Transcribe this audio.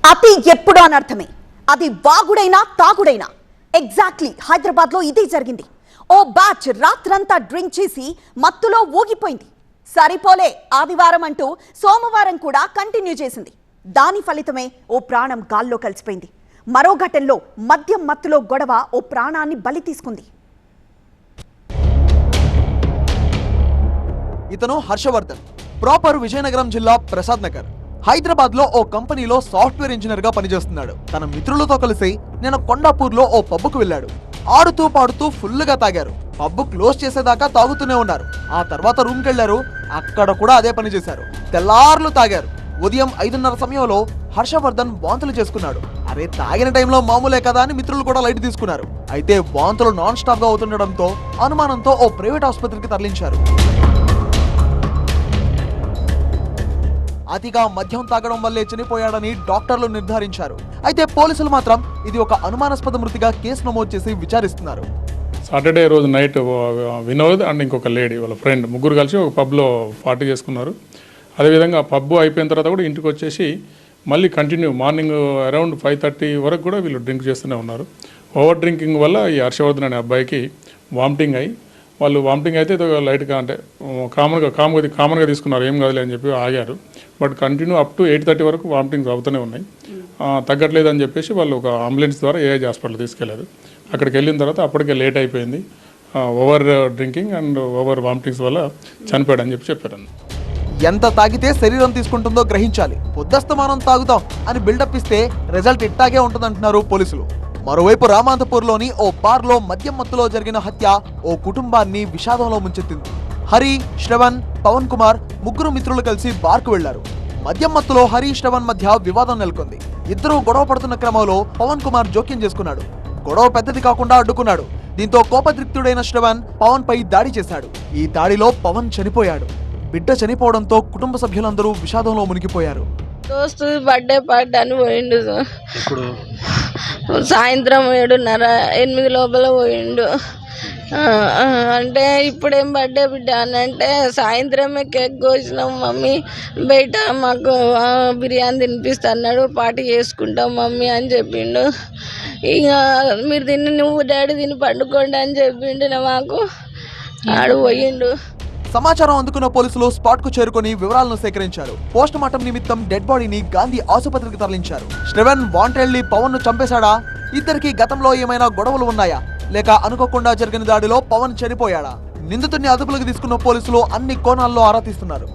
అతి ఎప్పుడు అనర్థమే. అది వాగుడైనా తాగుడైనా. ఎగ్జాక్ట్లీ హైదరాబాద్లో ఇదే జరిగింది. ఓ బ్యాచ్ రాత్రంతా డ్రింక్ చేసి మత్తులో ఊగిపోయింది. సరిపోలే ఆదివారం అంటూ సోమవారం కూడా కంటిన్యూ చేసింది. దాని ఫలితమే ఓ ప్రాణం గాల్లో కలిసిపోయింది. మరో ఘటనలో మద్యం మత్తులో గొడవ ఓ ప్రాణాన్ని బలి తీసుకుంది. ఇతను హర్షవర్ధన్, ప్రాపర్ విజయనగరం జిల్లా ప్రసాద్ నగర్. హైదరాబాద్ లో ఓ కంపెనీలో సాఫ్ట్వేర్ ఇంజనీర్ గా పనిచేస్తున్నాడు. తన మిత్రులతో కలిసి నేను కొండాపూర్ లో ఓ పబ్బుకు వెళ్ళాడు. ఆడుతూ పాడుతూ ఫుల్ గా తాగారు. పబ్బు క్లోజ్ చేసేదాకా తాగుతూనే ఉన్నారు. ఆ తర్వాత రూమ్ కెళ్లారు. అక్కడ కూడా అదే పని చేశారు. తెల్లార్లు తాగారు. ఉదయం 5:30 సమయంలో హర్షవర్ధన్ వాంతులు చేసుకున్నాడు. అరే తాగిన టైంలో మామూలే కదా అని మిత్రులు కూడా లైట్ తీసుకున్నారు. అయితే వాంతులు నాన్ స్టాప్ గా అవుతుండడంతో అనుమానంతో ఓ ప్రైవేట్ ఆసుపత్రికి తరలించారు. అతిగా మద్యం తాగడం వల్లే చనిపోయాడని డాక్టర్లు నిర్ధారించారు. అయితే పోలీసులు మాత్రం ఇది ఒక అనుమానాస్పద మృతిగా కేసు నమోదు చేసి విచారిస్తున్నారు. సాటర్డే రోజు నైట్ వినోద్ అండ్ ఇంకొక లేడీ వాళ్ళ ఫ్రెండ్ ముగ్గురు కలిసి ఒక పబ్లో పార్టీ చేసుకున్నారు. అదేవిధంగా పబ్బు అయిపోయిన తర్వాత కూడా ఇంటికి వచ్చేసి మళ్ళీ కంటిన్యూ మార్నింగ్ అరౌండ్ 5:30 వరకు కూడా వీళ్ళు డ్రింక్ చేస్తూనే ఉన్నారు. ఓవర్ డ్రింకింగ్ వల్ల ఈ హర్షవర్ధన్ అనే అబ్బాయికి వామిటింగ్ అయ్యి వాళ్ళు వామిటింగ్ అయితే లైట్గా అంటే కామన్గా తీసుకున్నారు, ఏం కాదులే అని చెప్పి ఆగారు. బట్ కంటిన్యూ అప్ టు 8:30 వరకు వామిటింగ్స్ అవుతూనే ఉన్నాయి. తగ్గట్లేదు అని చెప్పేసి వాళ్ళు ఒక అంబులెన్స్ ద్వారా ఏఐజీ హాస్పిటల్ తీసుకెళ్లారు. అక్కడికి వెళ్ళిన తర్వాత అప్పటికే లేట్ అయిపోయింది. Over drinking and over vomitings వల్ల చనిపోయాడు అని చెప్పారు. ఎంత తాగితే శరీరం తీసుకుంటుందో గ్రహించాలి. పొద్దస్తమానం తాగుతాం అని బిల్డప్ ఇస్తే రిజల్ట్ ఇట్టాగే ఉంటుందంటున్నారు పోలీసులు. మరోవైపు రామాంతపూర్లోని ఓ బార్లో మద్యం మత్తులో జరిగిన హత్య ఓ కుటుంబాన్ని విషాదంలో ముంచెత్తింది. హరి, శ్రవణ్, పవన్ కుమార్ ముగ్గురు మిత్రులు కలిసి బార్కు వెళ్లారు. మద్యం మత్తులో హరి, శ్రవణ్ మధ్య వివాదం నెలకొంది. ఇద్దరు గొడవ పడుతున్న క్రమంలో పవన్ కుమార్ జోక్యం చేసుకున్నాడు. గొడవ పెద్దది కాకుండా అడ్డుకున్నాడు. దీంతో కోపద్రిక్తుడైన శ్రవణ్ పవన్ పై దాడి చేశాడు. ఈ దాడిలో పవన్ చనిపోయాడు. బిడ్డ చనిపోవడంతో కుటుంబ సభ్యులందరూ విషాదంలో మునిగిపోయారు. దోస్తు బర్త్డే పార్టీ అని పోయిండు. సాయంత్రం 7:30-8 లోపల పోయిండు. అంటే ఇప్పుడేం బర్త్డే బిడ్డ అని అంటే సాయంత్రమే కేక్ కోసినాం మమ్మీ, బయట మాకు బిర్యానీ తినిపిస్తా అన్నాడు, పార్టీ చేసుకుంటాం మమ్మీ అని చెప్పిండు. ఇక మీరు తిని నువ్వు డాడీ తిని పండుకోండి అని చెప్పిండు. మాకు ఆడు పోయిండు. సమాచారం అందుకున్న పోలీసులు స్పాట్ కు చేరుకుని వివరాలను సేకరించారు. పోస్ట్ మార్టం నిమిత్తం డెడ్ బాడీని గాంధీ ఆసుపత్రికి తరలించారు. శ్రవణ్ వాంటెడ్లీ పవన్ ను చంపేశాడా? ఇద్దరికి గతంలో ఏమైనా గొడవలు ఉన్నాయా? లేక అనుకోకుండా జరిగిన దాడిలో పవన్ చనిపోయాడా? నిందితుడిని అదుపులోకి తీసుకున్న పోలీసులు అన్ని కోణాల్లో ఆరా తీస్తున్నారు.